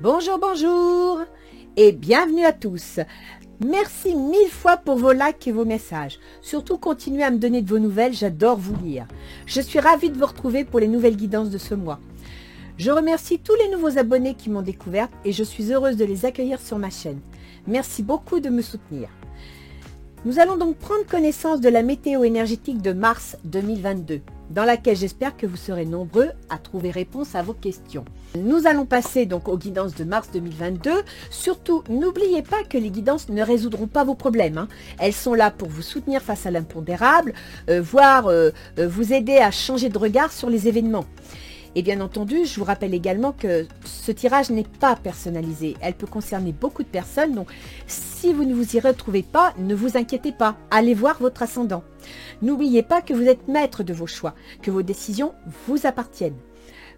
Bonjour, bonjour et bienvenue à tous. Merci mille fois pour vos likes et vos messages. Surtout continuez à me donner de vos nouvelles, j'adore vous lire. Je suis ravie de vous retrouver pour les nouvelles guidances de ce mois. Je remercie tous les nouveaux abonnés qui m'ont découverte et je suis heureuse de les accueillir sur ma chaîne. Merci beaucoup de me soutenir. Nous allons donc prendre connaissance de la météo énergétique de mars 2022, dans laquelle j'espère que vous serez nombreux à trouver réponse à vos questions. Nous allons passer donc aux guidances de mars 2022. Surtout, n'oubliez pas que les guidances ne résoudront pas vos problèmes. Elles sont là pour vous soutenir face à l'impondérable, voire vous aider à changer de regard sur les événements. Et bien entendu, je vous rappelle également que ce tirage n'est pas personnalisé. Elle peut concerner beaucoup de personnes. Donc, si vous ne vous y retrouvez pas, ne vous inquiétez pas. Allez voir votre ascendant. N'oubliez pas que vous êtes maître de vos choix, que vos décisions vous appartiennent.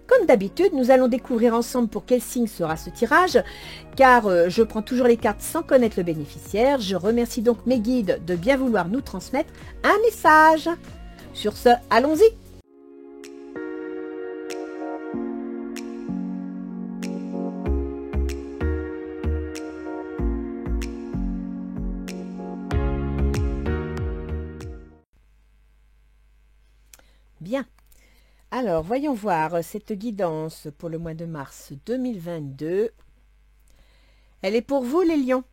Comme d'habitude, nous allons découvrir ensemble pour quel signe sera ce tirage, car je prends toujours les cartes sans connaître le bénéficiaire. Je remercie donc mes guides de bien vouloir nous transmettre un message. Sur ce, allons-y! Bien. Alors, voyons voir cette guidance pour le mois de mars 2022. Elle est pour vous, les lions.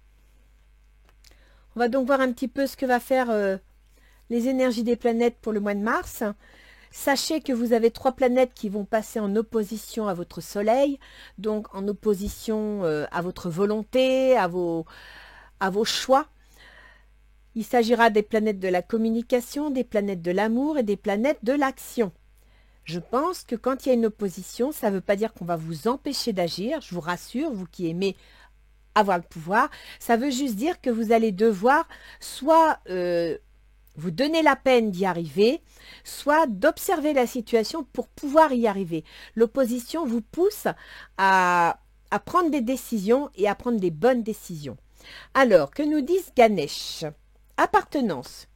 On va donc voir un petit peu ce que va faire les énergies des planètes pour le mois de mars. Sachez que vous avez 3 planètes qui vont passer en opposition à votre soleil, donc en opposition à votre volonté, à vos choix. Il s'agira des planètes de la communication, des planètes de l'amour et des planètes de l'action. Je pense que quand il y a une opposition, ça ne veut pas dire qu'on va vous empêcher d'agir. Je vous rassure, vous qui aimez avoir le pouvoir, ça veut juste dire que vous allez devoir soit vous donner la peine d'y arriver, soit d'observer la situation pour pouvoir y arriver. L'opposition vous pousse à prendre des décisions et à prendre des bonnes décisions. Alors, que nous disent Ganesh? Appartenance.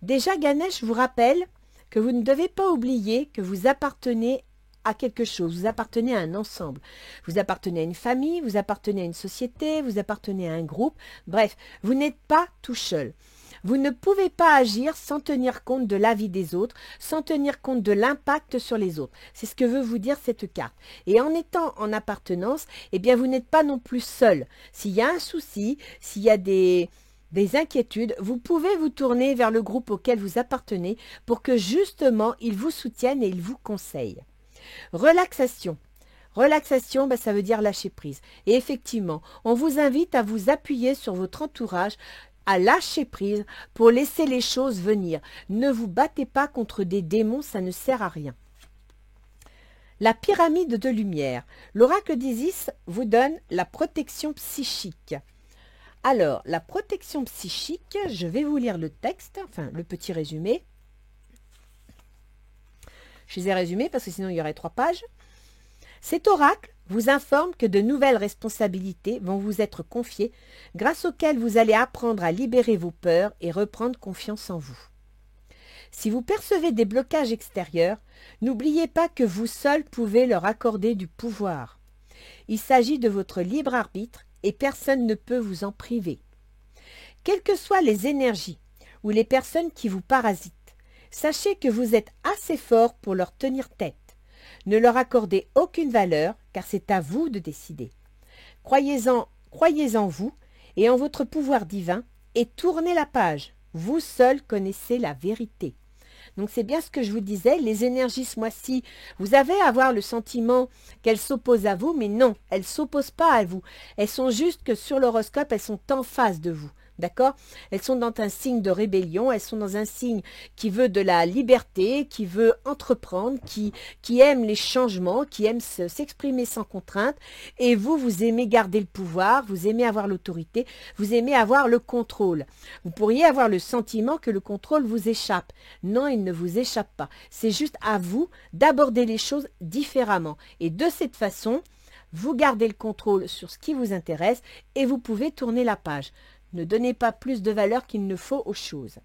Déjà, Ganesh vous rappelle que vous ne devez pas oublier que vous appartenez à quelque chose, vous appartenez à un ensemble. Vous appartenez à une famille, vous appartenez à une société, vous appartenez à un groupe. Bref, vous n'êtes pas tout seul. Vous ne pouvez pas agir sans tenir compte de l'avis des autres, sans tenir compte de l'impact sur les autres. C'est ce que veut vous dire cette carte. Et en étant en appartenance, eh bien, vous n'êtes pas non plus seul. S'il y a un souci, s'il y a des inquiétudes, vous pouvez vous tourner vers le groupe auquel vous appartenez pour que justement ils vous soutiennent et ils vous conseillent. Relaxation. Relaxation, ça veut dire lâcher prise. Et effectivement, on vous invite à vous appuyer sur votre entourage, à lâcher prise pour laisser les choses venir. Ne vous battez pas contre des démons, ça ne sert à rien. La pyramide de lumière. L'oracle d'Isis vous donne la protection psychique. Alors, la protection psychique, je vais vous lire le texte, enfin le petit résumé. Je les ai résumés parce que sinon il y aurait 3 pages. Cet oracle vous informe que de nouvelles responsabilités vont vous être confiées, grâce auxquelles vous allez apprendre à libérer vos peurs et reprendre confiance en vous. Si vous percevez des blocages extérieurs, n'oubliez pas que vous seul pouvez leur accorder du pouvoir. Il s'agit de votre libre arbitre et personne ne peut vous en priver. Quelles que soient les énergies ou les personnes qui vous parasitent, sachez que vous êtes assez fort pour leur tenir tête. Ne leur accordez aucune valeur, car c'est à vous de décider. Croyez en vous et en votre pouvoir divin et tournez la page. Vous seul connaissez la vérité. Donc c'est bien ce que je vous disais, les énergies ce mois-ci, vous avez à avoir le sentiment qu'elles s'opposent à vous, mais non, elles ne s'opposent pas à vous. Elles sont juste que sur l'horoscope, elles sont en face de vous. D'accord? Elles sont dans un signe de rébellion, elles sont dans un signe qui veut de la liberté, qui veut entreprendre, qui aime les changements, qui aime s'exprimer sans contrainte. Et vous, vous aimez garder le pouvoir, vous aimez avoir l'autorité, vous aimez avoir le contrôle. Vous pourriez avoir le sentiment que le contrôle vous échappe. Non, il ne vous échappe pas. C'est juste à vous d'aborder les choses différemment. Et de cette façon, vous gardez le contrôle sur ce qui vous intéresse et vous pouvez tourner la page. Ne donnez pas plus de valeur qu'il ne faut aux choses.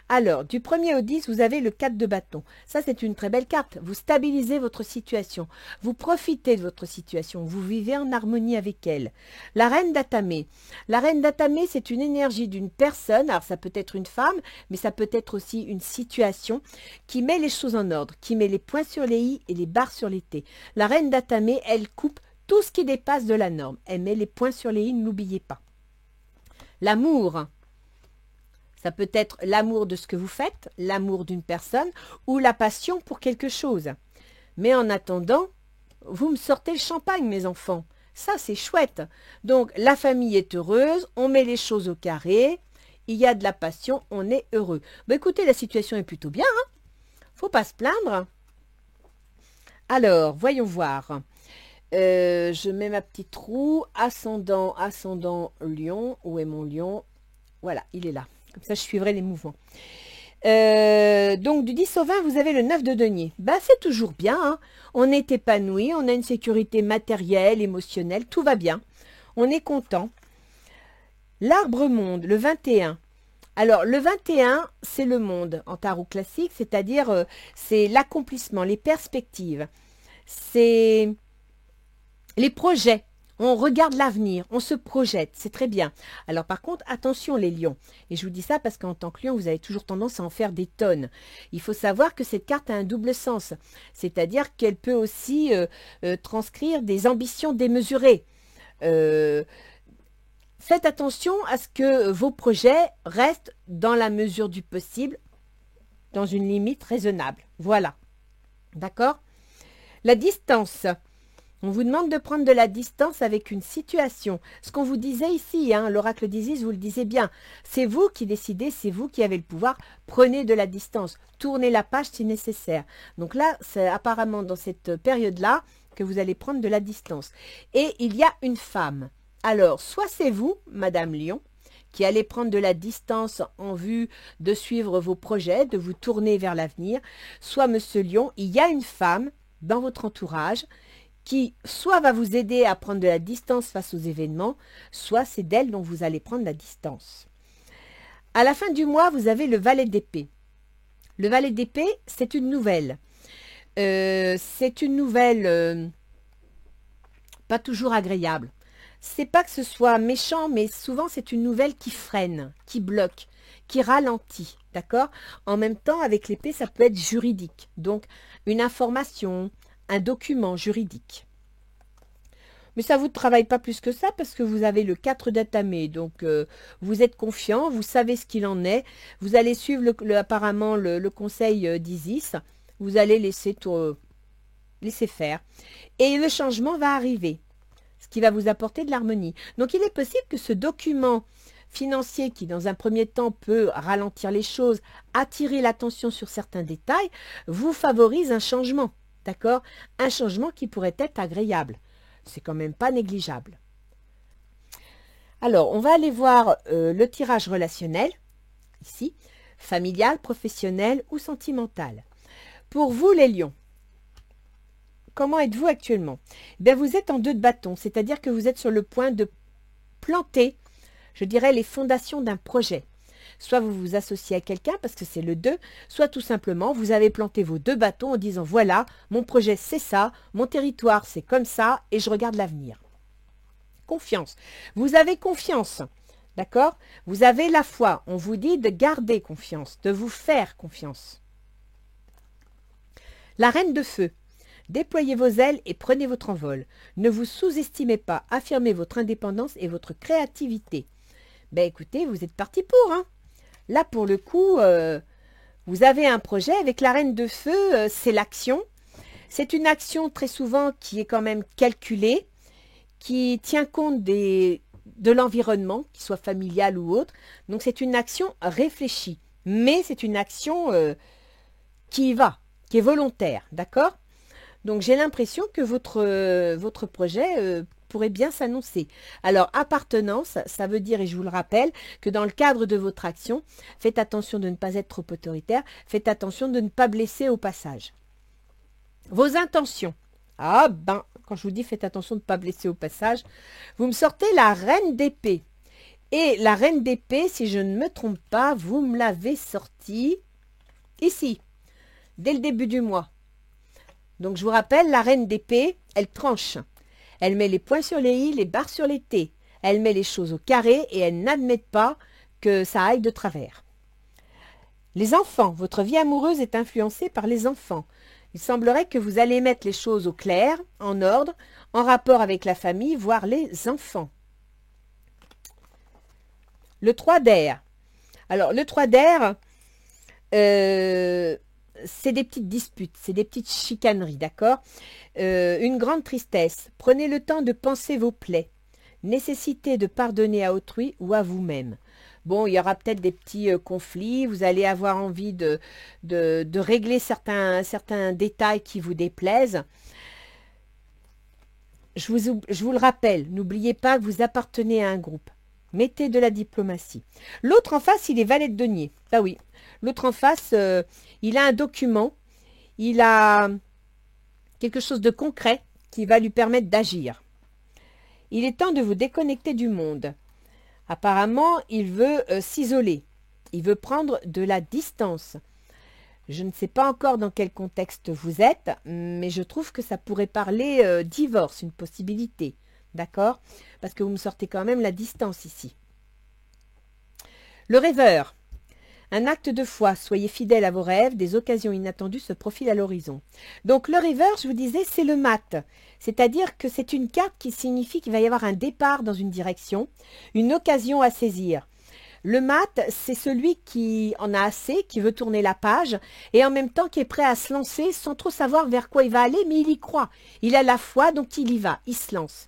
Alors, du 1er au 10, vous avez le 4 de bâton. Ça, c'est une très belle carte. Vous stabilisez votre situation. Vous profitez de votre situation. Vous vivez en harmonie avec elle. La reine d'Atamé. La reine d'Atamé, c'est une énergie d'une personne. Alors, ça peut être une femme, mais ça peut être aussi une situation qui met les choses en ordre, qui met les points sur les i et les barres sur les t. La reine d'Atamé, elle coupe tout ce qui dépasse de la norme. Elle met les points sur les i, n'oubliez pas. L'amour. Ça peut être l'amour de ce que vous faites, l'amour d'une personne ou la passion pour quelque chose. Mais en attendant, vous me sortez le champagne, mes enfants. Ça, c'est chouette. Donc, la famille est heureuse, on met les choses au carré, il y a de la passion, on est heureux. Bah, écoutez, la situation est plutôt bien, hein. Faut pas se plaindre. Alors, voyons voir. Je mets ma petite roue. Ascendant, lion. Où est mon lion? Voilà, il est là. Comme ça, je suivrai les mouvements. Donc, du 10 au 20, vous avez le 9 de denier. Ben, c'est toujours bien. Hein. On est épanoui, on a une sécurité matérielle, émotionnelle, tout va bien. On est content. L'arbre monde, le 21. Alors, le 21, c'est le monde en tarot classique, c'est-à-dire c'est l'accomplissement, les perspectives. C'est les projets. On regarde l'avenir, on se projette, c'est très bien. Alors par contre, attention les lions. Et je vous dis ça parce qu'en tant que lion, vous avez toujours tendance à en faire des tonnes. Il faut savoir que cette carte a un double sens. C'est-à-dire qu'elle peut aussi transcrire des ambitions démesurées. Faites attention à ce que vos projets restent dans la mesure du possible, dans une limite raisonnable. Voilà. D'accord? La distance. On vous demande de prendre de la distance avec une situation. Ce qu'on vous disait ici, hein, l'oracle d'Isis vous le disait bien. C'est vous qui décidez, c'est vous qui avez le pouvoir. Prenez de la distance. Tournez la page si nécessaire. Donc là, c'est apparemment dans cette période-là que vous allez prendre de la distance. Et il y a une femme. Alors, soit c'est vous, Madame Lion, qui allez prendre de la distance en vue de suivre vos projets, de vous tourner vers l'avenir, soit Monsieur Lion, il y a une femme dans votre entourage qui soit va vous aider à prendre de la distance face aux événements, soit c'est d'elle dont vous allez prendre la distance. À la fin du mois, vous avez le valet d'épée. Le valet d'épée, c'est une nouvelle. C'est une nouvelle pas toujours agréable. C'est pas que ce soit méchant, mais souvent c'est une nouvelle qui freine, qui bloque, qui ralentit, d'accord? En même temps, avec l'épée, ça peut être juridique. Donc, une information, un document juridique. Mais ça ne vous travaille pas plus que ça parce que vous avez le 4 d'Atamé. Donc, vous êtes confiant, vous savez ce qu'il en est. Vous allez suivre apparemment le conseil d'Isis. Vous allez laisser faire. Et le changement va arriver, ce qui va vous apporter de l'harmonie. Donc, il est possible que ce document financier qui, dans un premier temps, peut ralentir les choses, attirer l'attention sur certains détails, vous favorise un changement. D'accord? Un changement qui pourrait être agréable. C'est quand même pas négligeable. Alors, on va aller voir le tirage relationnel, ici, familial, professionnel ou sentimental. Pour vous, les lions, comment êtes-vous actuellement? Bien, vous êtes en 2 de bâton, c'est-à-dire que vous êtes sur le point de planter, je dirais, les fondations d'un projet. Soit vous vous associez à quelqu'un parce que c'est le 2, soit tout simplement vous avez planté vos 2 bâtons en disant voilà, mon projet c'est ça, mon territoire c'est comme ça et je regarde l'avenir. Confiance. Vous avez confiance, d'accord? Vous avez la foi. On vous dit de garder confiance, de vous faire confiance. La reine de feu. Déployez vos ailes et prenez votre envol. Ne vous sous-estimez pas, affirmez votre indépendance et votre créativité. Ben écoutez, vous êtes parti pour, hein? Là, pour le coup, vous avez un projet avec la reine de feu, c'est l'action. C'est une action très souvent qui est quand même calculée, qui tient compte de l'environnement, qu'il soit familial ou autre. Donc, c'est une action réfléchie, mais c'est une action qui y va, qui est volontaire, d'accord? Donc, j'ai l'impression que votre projet pourrait bien s'annoncer. Alors, appartenance, ça veut dire, et je vous le rappelle, que dans le cadre de votre action, faites attention de ne pas être trop autoritaire, faites attention de ne pas blesser au passage. Vos intentions. Ah ben, quand je vous dis faites attention de ne pas blesser au passage, vous me sortez la reine d'épée. Et la reine d'épée, si je ne me trompe pas, vous me l'avez sortie ici, dès le début du mois. Donc je vous rappelle, la reine d'épée, elle tranche. Elle met les points sur les i, les barres sur les t. Elle met les choses au carré et elle n'admet pas que ça aille de travers. Les enfants, votre vie amoureuse est influencée par les enfants. Il semblerait que vous allez mettre les choses au clair, en ordre, en rapport avec la famille, voire les enfants. Le 3 d'air. Alors, le 3 d'air, c'est des petites disputes, c'est des petites chicaneries, d'accord? Une grande tristesse. Prenez le temps de penser vos plaies. Nécessité de pardonner à autrui ou à vous-même. Bon, il y aura peut-être des petits conflits, vous allez avoir envie de régler certains détails qui vous déplaisent. Je vous le rappelle, n'oubliez pas que vous appartenez à un groupe. Mettez de la diplomatie. L'autre en face, il est valet de denier. Ah oui, l'autre en face, il a un document, il a quelque chose de concret qui va lui permettre d'agir. Il est temps de vous déconnecter du monde. Apparemment, il veut s'isoler. Il veut prendre de la distance. Je ne sais pas encore dans quel contexte vous êtes, mais je trouve que ça pourrait parler divorce, une possibilité. D'accord? Parce que vous me sortez quand même la distance ici. Le rêveur. Un acte de foi, soyez fidèle à vos rêves, des occasions inattendues se profilent à l'horizon. Donc le rêveur, je vous disais, c'est le mat. C'est-à-dire que c'est une carte qui signifie qu'il va y avoir un départ dans une direction, une occasion à saisir. Le mat, c'est celui qui en a assez, qui veut tourner la page, et en même temps qui est prêt à se lancer sans trop savoir vers quoi il va aller, mais il y croit. Il a la foi, donc il y va, il se lance.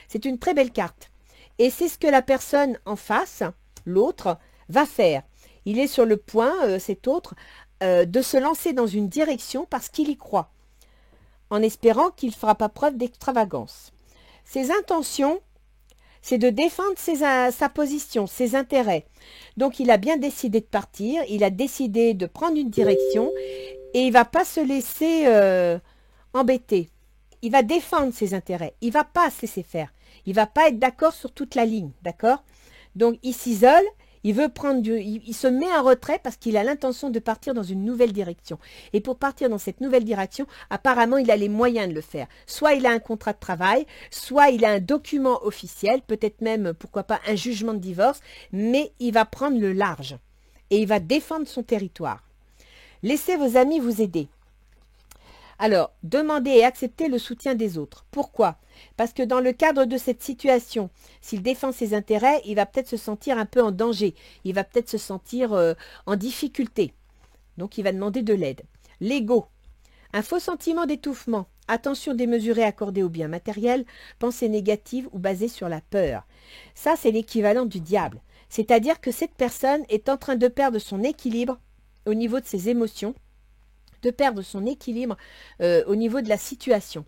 C'est une très belle carte. Et c'est ce que la personne en face, l'autre, va faire. Il est sur le point, cet autre, de se lancer dans une direction parce qu'il y croit, en espérant qu'il ne fera pas preuve d'extravagance. Ses intentions, c'est de défendre sa position, ses intérêts. Donc il a bien décidé de partir, il a décidé de prendre une direction et il ne va pas se laisser embêter. Il va défendre ses intérêts, il ne va pas se laisser faire. Il ne va pas être d'accord sur toute la ligne, d'accord? Donc il s'isole. Il veut prendre il se met en retrait parce qu'il a l'intention de partir dans une nouvelle direction. Et pour partir dans cette nouvelle direction, apparemment, il a les moyens de le faire. Soit il a un contrat de travail, soit il a un document officiel, peut-être même, pourquoi pas, un jugement de divorce, mais il va prendre le large et il va défendre son territoire. Laissez vos amis vous aider. Alors, demandez et acceptez le soutien des autres. Pourquoi? Parce que dans le cadre de cette situation, s'il défend ses intérêts, il va peut-être se sentir un peu en danger. Il va peut-être se sentir en difficulté. Donc, il va demander de l'aide. L'ego. Un faux sentiment d'étouffement. Attention démesurée accordée aux biens matériels, pensée négative ou basée sur la peur. Ça, c'est l'équivalent du diable. C'est-à-dire que cette personne est en train de perdre son équilibre au niveau de ses émotions, de perdre son équilibre au niveau de la situation.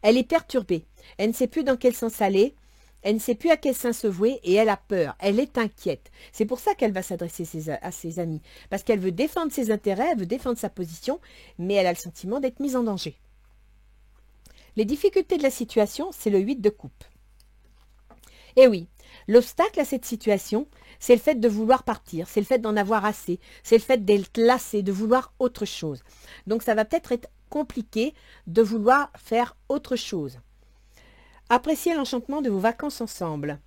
Elle est perturbée, elle ne sait plus dans quel sens aller, elle ne sait plus à quel sens se vouer et elle a peur, elle est inquiète. C'est pour ça qu'elle va s'adresser à ses amis, parce qu'elle veut défendre ses intérêts, elle veut défendre sa position, mais elle a le sentiment d'être mise en danger. Les difficultés de la situation, c'est le 8 de coupe. Et oui, l'obstacle à cette situation, c'est le fait de vouloir partir, c'est le fait d'en avoir assez, c'est le fait d'être lassé, de vouloir autre chose. Donc ça va peut-être être compliqué de vouloir faire autre chose. Appréciez l'enchantement de vos vacances ensemble.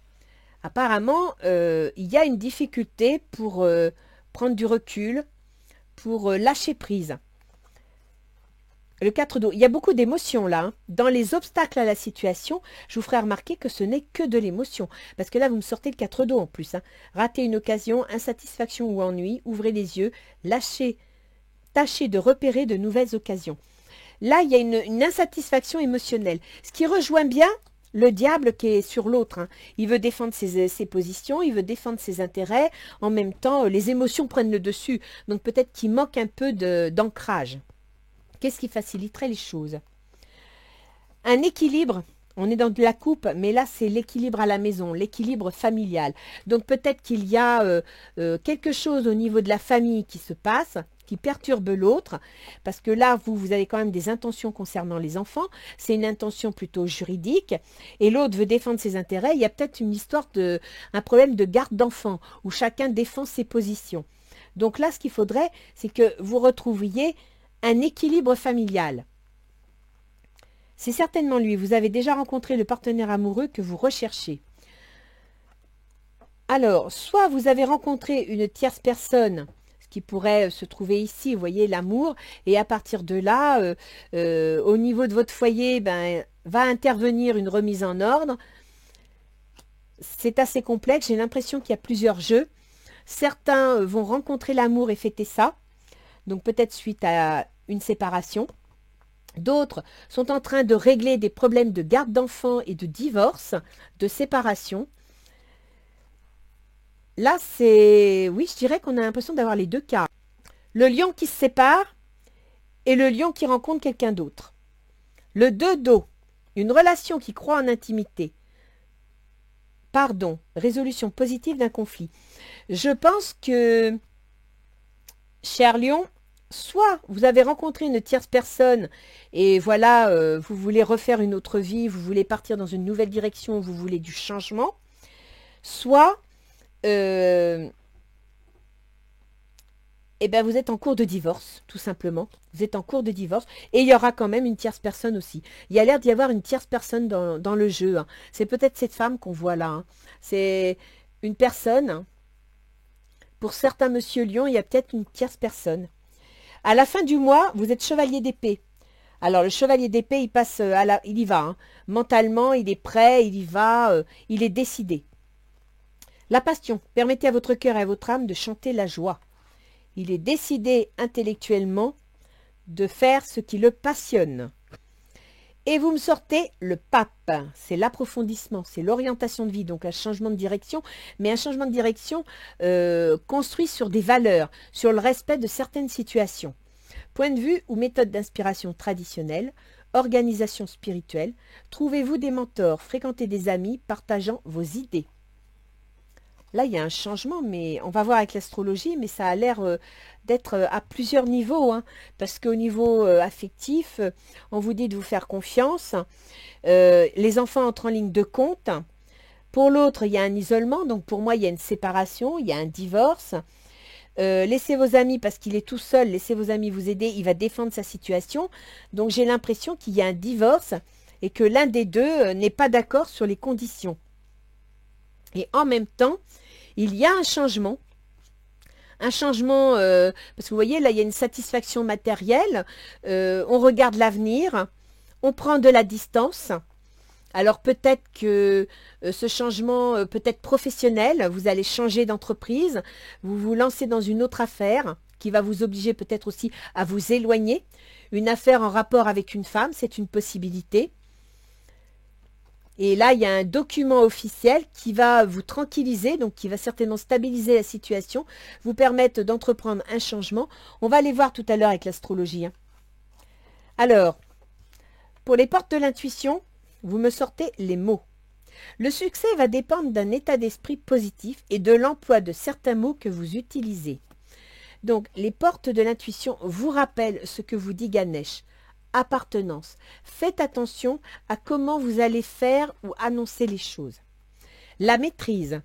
Apparemment, il y a une difficulté pour prendre du recul, pour lâcher prise. Le 4 d'eau, il y a beaucoup d'émotions là. Hein. Dans les obstacles à la situation, je vous ferai remarquer que ce n'est que de l'émotion. Parce que là, vous me sortez le 4 d'eau en plus. Hein. Ratez une occasion, insatisfaction ou ennui, ouvrez les yeux, lâchez, tâchez de repérer de nouvelles occasions. Là, il y a une insatisfaction émotionnelle. Ce qui rejoint bien le diable qui est sur l'autre. Hein. Il veut défendre ses positions, il veut défendre ses intérêts. En même temps, les émotions prennent le dessus. Donc peut-être qu'il manque un peu d'ancrage. Qu'est-ce qui faciliterait les choses? Un équilibre, on est dans de la coupe, mais là c'est l'équilibre à la maison, l'équilibre familial. Donc peut-être qu'il y a quelque chose au niveau de la famille qui qui perturbe l'autre, parce que là, vous avez quand même des intentions concernant les enfants, c'est une intention plutôt juridique, et l'autre veut défendre ses intérêts, il y a peut-être une histoire un problème de garde d'enfants, où chacun défend ses positions. Donc là, ce qu'il faudrait, c'est que vous retrouviez un équilibre familial. C'est certainement lui, vous avez déjà rencontré le partenaire amoureux que vous recherchez. Alors, soit vous avez rencontré une tierce personne, ce qui pourrait se trouver ici, vous voyez, l'amour, et à partir de là, au niveau de votre foyer, va intervenir une remise en ordre. C'est assez complexe, j'ai l'impression qu'il y a plusieurs jeux. Certains vont rencontrer l'amour et fêter ça, donc peut-être suite à une séparation. D'autres sont en train de régler des problèmes de garde d'enfants et de divorce, de séparation. Là, oui, je dirais qu'on a l'impression d'avoir les deux cas. Le lion qui se sépare et le lion qui rencontre quelqu'un d'autre. Le 2 d'eau, une relation qui croit en intimité. Pardon, résolution positive d'un conflit. Je pense que, cher lion, soit vous avez rencontré une tierce personne et voilà, vous voulez refaire une autre vie, vous voulez partir dans une nouvelle direction, vous voulez du changement, soit vous êtes en cours de divorce, tout simplement. Vous êtes en cours de divorce et il y aura quand même une tierce personne aussi. Il y a l'air d'y avoir une tierce personne dans le jeu. Hein. C'est peut-être cette femme qu'on voit là. Hein. C'est une personne. Hein. Pour certains monsieur Lion, il y a peut-être une tierce personne. À la fin du mois, vous êtes chevalier d'épée. Alors, le chevalier d'épée, il passe il y va. Hein. Mentalement, il est prêt, il y va, il est décidé. La passion. Permettez à votre cœur et à votre âme de chanter la joie. Il est décidé intellectuellement de faire ce qui le passionne. Et vous me sortez le pape. C'est l'approfondissement, c'est l'orientation de vie, donc un changement de direction, mais un changement de direction construit sur des valeurs, sur le respect de certaines situations. Point de vue ou méthode d'inspiration traditionnelle, organisation spirituelle, trouvez-vous des mentors, fréquentez des amis partageant vos idées. Là, il y a un changement, mais on va voir avec l'astrologie, mais ça a l'air d'être à plusieurs niveaux. Hein, parce qu'au niveau affectif, on vous dit de vous faire confiance. Les enfants entrent en ligne de compte. Pour l'autre, il y a un isolement. Donc pour moi, il y a une séparation, il y a un divorce. Laissez vos amis, parce qu'il est tout seul, laissez vos amis vous aider, il va défendre sa situation. Donc j'ai l'impression qu'il y a un divorce et que l'un des deux n'est pas d'accord sur les conditions. Et en même temps, il y a un changement, parce que vous voyez, là, il y a une satisfaction matérielle, on regarde l'avenir, on prend de la distance. Alors peut-être que ce changement peut être professionnel, vous allez changer d'entreprise, vous vous lancez dans une autre affaire qui va vous obliger peut-être aussi à vous éloigner. Une affaire en rapport avec une femme, c'est une possibilité. Et là, il y a un document officiel qui va vous tranquilliser, donc qui va certainement stabiliser la situation, vous permettre d'entreprendre un changement. On va aller voir tout à l'heure avec l'astrologie. Hein. Alors, pour les portes de l'intuition, vous me sortez les mots. Le succès va dépendre d'un état d'esprit positif et de l'emploi de certains mots que vous utilisez. Donc, les portes de l'intuition vous rappellent ce que vous dit Ganesh. Appartenance. Faites attention à comment vous allez faire ou annoncer les choses. La maîtrise.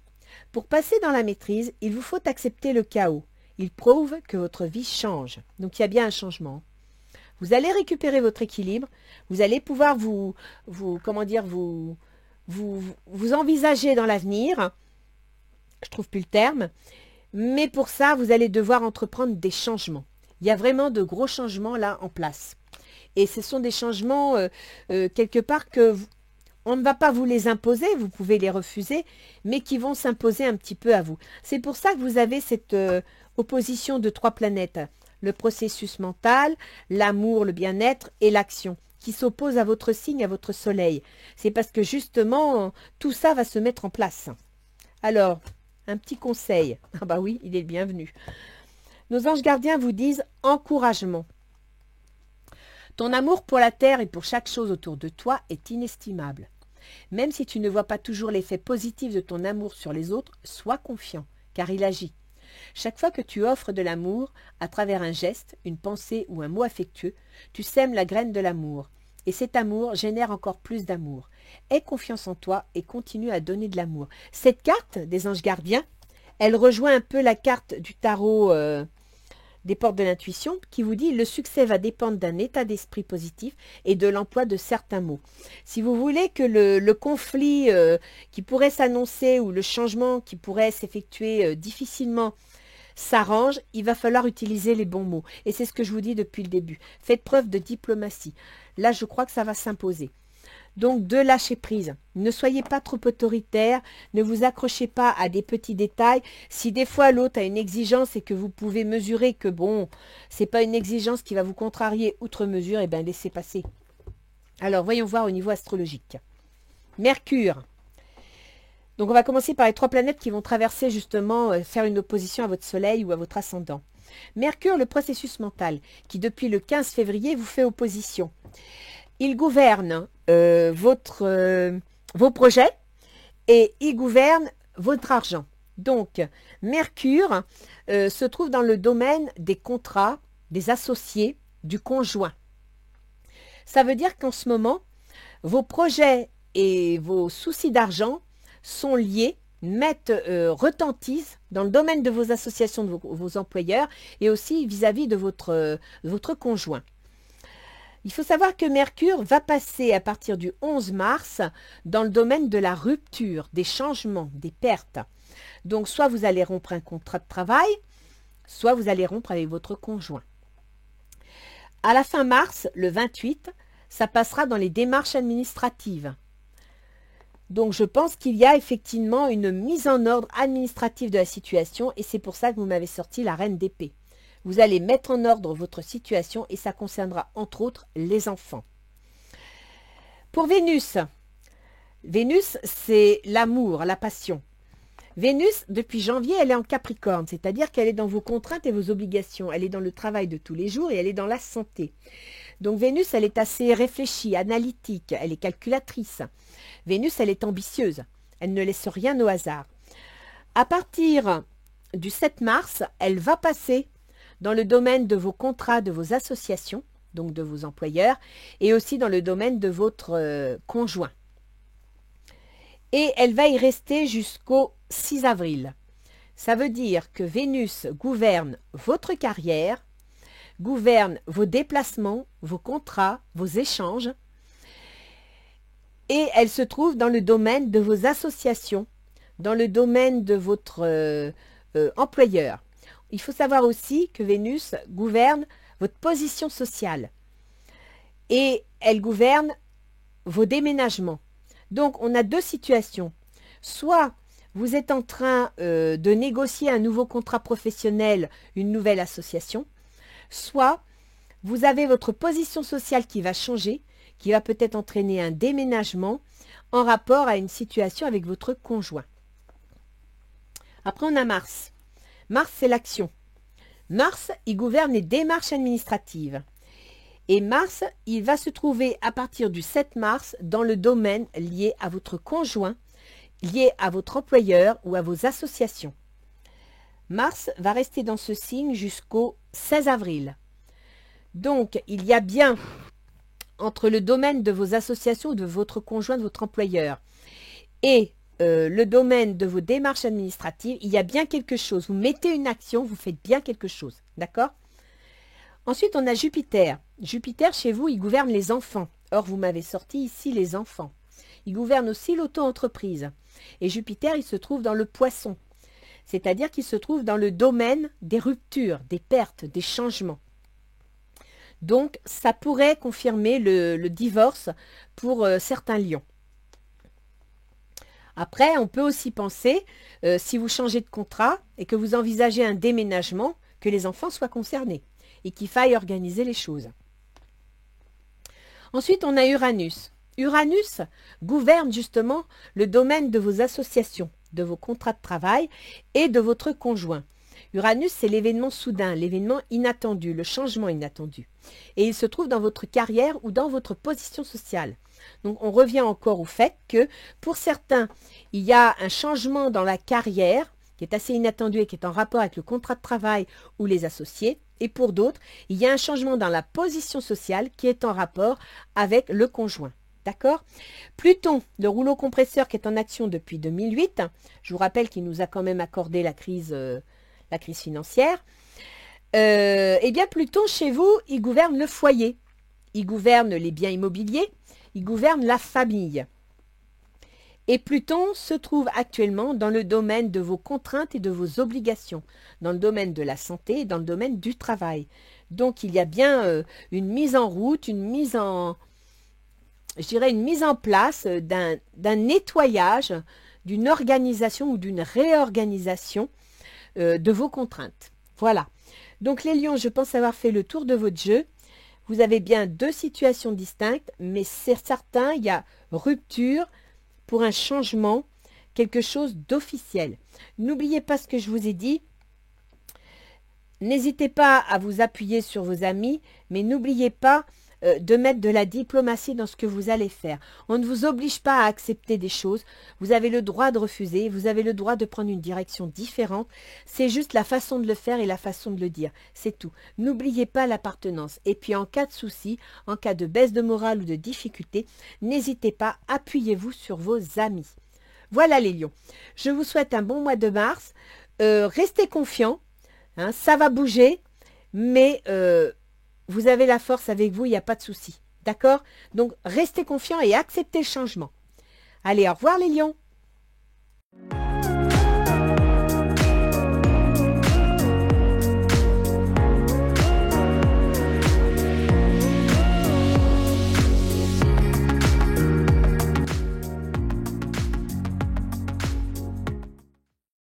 Pour passer dans la maîtrise, il vous faut accepter le chaos. Il prouve que votre vie change. Donc il y a bien un changement. Vous allez récupérer votre équilibre. Vous allez pouvoir vous envisager dans l'avenir. Je trouve plus le terme. Mais pour ça, vous allez devoir entreprendre des changements. Il y a vraiment de gros changements là en place. Et ce sont des changements, quelque part, on ne va pas vous les imposer, vous pouvez les refuser, mais qui vont s'imposer un petit peu à vous. C'est pour ça que vous avez cette opposition de 3 planètes. Le processus mental, l'amour, le bien-être et l'action, qui s'opposent à votre signe, à votre soleil. C'est parce que justement, tout ça va se mettre en place. Alors, un petit conseil. Ah bah oui, il est le bienvenu. Nos anges gardiens vous disent encouragement. Ton amour pour la terre et pour chaque chose autour de toi est inestimable. Même si tu ne vois pas toujours l'effet positif de ton amour sur les autres, sois confiant, car il agit. Chaque fois que tu offres de l'amour, à travers un geste, une pensée ou un mot affectueux, tu sèmes la graine de l'amour. Et cet amour génère encore plus d'amour. Aie confiance en toi et continue à donner de l'amour. Cette carte des anges gardiens, elle rejoint un peu la carte du tarot des portes de l'intuition qui vous dit le succès va dépendre d'un état d'esprit positif et de l'emploi de certains mots. Si vous voulez que le conflit qui pourrait s'annoncer ou le changement qui pourrait s'effectuer difficilement s'arrange, il va falloir utiliser les bons mots. Et c'est ce que je vous dis depuis le début. Faites preuve de diplomatie. Là, je crois que ça va s'imposer. Donc, de lâcher prise. Ne soyez pas trop autoritaire. Ne vous accrochez pas à des petits détails. Si des fois l'autre a une exigence et que vous pouvez mesurer que bon, c'est pas une exigence qui va vous contrarier outre mesure, eh bien, laissez passer. Alors, voyons voir au niveau astrologique. Mercure. Donc, on va commencer par les 3 planètes qui vont traverser justement, faire une opposition à votre soleil ou à votre ascendant. Mercure, le processus mental, qui depuis le 15 février vous fait opposition. Il gouverne vos projets et il gouverne votre argent. Donc, Mercure se trouve dans le domaine des contrats, des associés, du conjoint. Ça veut dire qu'en ce moment, vos projets et vos soucis d'argent sont liés, retentissent dans le domaine de vos associations, de vos employeurs et aussi vis-à-vis de votre conjoint. Il faut savoir que Mercure va passer à partir du 11 mars dans le domaine de la rupture, des changements, des pertes. Donc, soit vous allez rompre un contrat de travail, soit vous allez rompre avec votre conjoint. À la fin mars, le 28, ça passera dans les démarches administratives. Donc, je pense qu'il y a effectivement une mise en ordre administrative de la situation et c'est pour ça que vous m'avez sorti la reine d'épée. Vous allez mettre en ordre votre situation et ça concernera entre autres les enfants. Pour Vénus, Vénus c'est l'amour, la passion. Vénus, depuis janvier, elle est en Capricorne, c'est-à-dire qu'elle est dans vos contraintes et vos obligations. Elle est dans le travail de tous les jours et elle est dans la santé. Donc Vénus, elle est assez réfléchie, analytique, elle est calculatrice. Vénus, elle est ambitieuse, elle ne laisse rien au hasard. À partir du 7 mars, elle va passer dans le domaine de vos contrats, de vos associations, donc de vos employeurs, et aussi dans le domaine de votre conjoint. Et elle va y rester jusqu'au 6 avril. Ça veut dire que Vénus gouverne votre carrière, gouverne vos déplacements, vos contrats, vos échanges, et elle se trouve dans le domaine de vos associations, dans le domaine de votre employeur. Il faut savoir aussi que Vénus gouverne votre position sociale et elle gouverne vos déménagements. Donc, on a 2 situations. Soit vous êtes en train de négocier un nouveau contrat professionnel, une nouvelle association, soit vous avez votre position sociale qui va changer, qui va peut-être entraîner un déménagement en rapport à une situation avec votre conjoint. Après, on a Mars. Mars, c'est l'action. Mars, il gouverne les démarches administratives. Et Mars, il va se trouver à partir du 7 mars dans le domaine lié à votre conjoint, lié à votre employeur ou à vos associations. Mars va rester dans ce signe jusqu'au 16 avril. Donc, il y a bien entre le domaine de vos associations, de votre conjoint, de votre employeur et le domaine de vos démarches administratives, il y a bien quelque chose. Vous mettez une action, vous faites bien quelque chose. D'accord? Ensuite, on a Jupiter. Jupiter, chez vous, il gouverne les enfants. Or, vous m'avez sorti ici les enfants. Il gouverne aussi l'auto-entreprise. Et Jupiter, il se trouve dans le poisson. C'est-à-dire qu'il se trouve dans le domaine des ruptures, des pertes, des changements. Donc, ça pourrait confirmer le divorce pour certains lions. Après, on peut aussi penser, si vous changez de contrat et que vous envisagez un déménagement, que les enfants soient concernés et qu'il faille organiser les choses. Ensuite, on a Uranus. Uranus gouverne justement le domaine de vos associations, de vos contrats de travail et de votre conjoint. Uranus, c'est l'événement soudain, l'événement inattendu, le changement inattendu. Et il se trouve dans votre carrière ou dans votre position sociale. Donc, on revient encore au fait que, pour certains, il y a un changement dans la carrière, qui est assez inattendu et qui est en rapport avec le contrat de travail ou les associés. Et pour d'autres, il y a un changement dans la position sociale qui est en rapport avec le conjoint. D'accord? Pluton, le rouleau compresseur qui est en action depuis 2008, je vous rappelle qu'il nous a quand même accordé la crise financière. Eh bien, Pluton, chez vous, il gouverne le foyer, il gouverne les biens immobiliers, il gouverne la famille. Et Pluton se trouve actuellement dans le domaine de vos contraintes et de vos obligations, dans le domaine de la santé et dans le domaine du travail. Donc, il y a bien une mise en route, une mise en place d'un nettoyage, d'une organisation ou d'une réorganisation de vos contraintes. Voilà. Donc, les lions, je pense avoir fait le tour de votre jeu. Vous avez bien deux situations distinctes, mais c'est certain, il y a rupture pour un changement, quelque chose d'officiel. N'oubliez pas ce que je vous ai dit. N'hésitez pas à vous appuyer sur vos amis, mais n'oubliez pas de mettre de la diplomatie dans ce que vous allez faire. On ne vous oblige pas à accepter des choses. Vous avez le droit de refuser, vous avez le droit de prendre une direction différente. C'est juste la façon de le faire et la façon de le dire. C'est tout. N'oubliez pas l'appartenance. Et puis en cas de souci, en cas de baisse de morale ou de difficulté, n'hésitez pas, appuyez-vous sur vos amis. Voilà les lions. Je vous souhaite un bon mois de mars. Restez confiants. Hein, ça va bouger, mais vous avez la force avec vous, il n'y a pas de souci. D'accord? Donc, restez confiants et acceptez le changement. Allez, au revoir les lions!